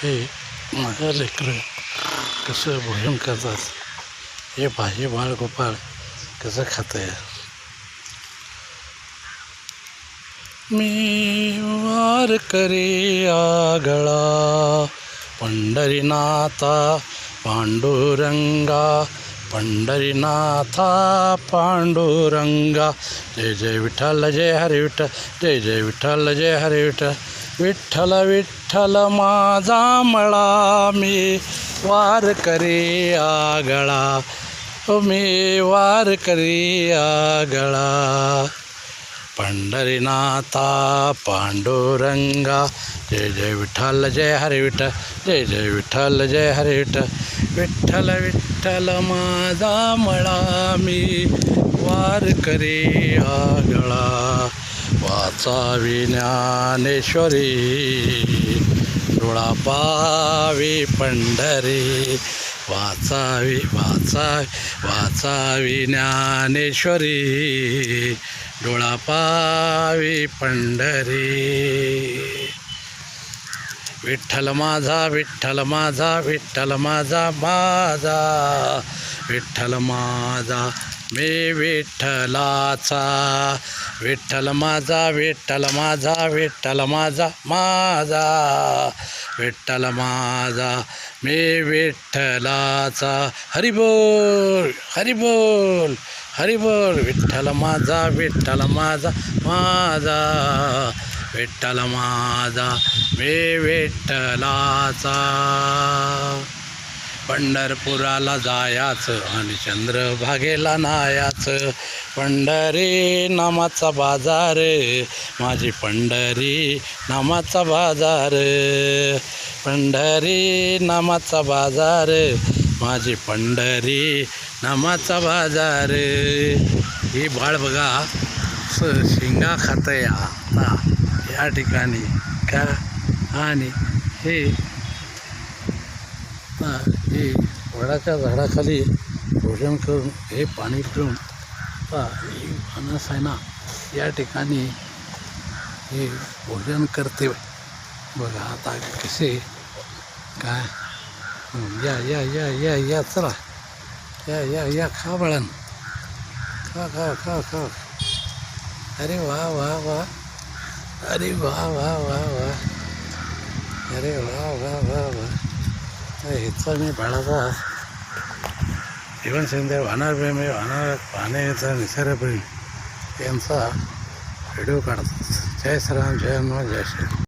हे माझ्या लेकरं कसं भोजन करतात हे भाजी बाळगोपाळ कसं खातंय. मी वारकरी आगळा पंढरीनाथा पांडुरंगा, पंढरीनाथा पांडुरंगा. जय जय विठ्ठल जय हरी विठ्ठल, जय जय विठ्ठल जय हरी विठ्ठल. विठ्ठल विठ्ठल माझा मळा, मी वारकरी आगळा, मी वारकरी आगळा. पंढरीनाथा पांडुरंगा, जय जय विठ्ठल जय हरी विठ्ठल, जय जय विठ्ठल जय हरी विठ्ठल. विठ्ठल विठ्ठल माझा मळा, मी वारकरी आगळा. वाचावी ज्ञानेश्वरी, डोळा पावी पंढरी. वाचावी ज्ञानेश्वरी, डोळा पावी पंढरी. विठ्ठल माझा विठ्ठल माझा विठ्ठल माझा माझा, विठ्ठल माझा मी विठ्ठलाचा. विठ्ठल माझा विठ्ठल माझा विठ्ठल माझा माझा, विठ्ठल माझा मी विठ्ठलाचा. हरी बोल हरी बोल हरी बोल. विठ्ठल माझा विठ्ठल माझा माझा, विठ्ठल माझा मी विठ्ठलाचा. पंढरपुराला जायाचं आणि चंद्रभागेला नायाचं. पंढरी नामाचा बाजार, माझी पंढरी नामाचा बाजार. पंढरी नामाचा बाजार, माझी पंढरी नामाचा बाजार. ही बाळ बघा शेंगा खातं आता या ठिकाणी का. आणि हे वडाच्या झाडाखाली भोजन करून हे पाणी पिऊन फणस आहे ना या ठिकाणी हे भोजन करते बघा. आता कसे काय या या या या या चला या या या खा बाळन, खा खा खा खा. अरे वा वा वा, अरे वा वा वा वा, अरे वा वा वा वा. ह्याचा मी बाळाचा जीवन संध्या वाहणार प्रेमी वाहणार पाण्याचा निसर्गप्रेमी यांचा व्हिडिओ काढतात. जय श्रीराम जय हनुमान जय श्री.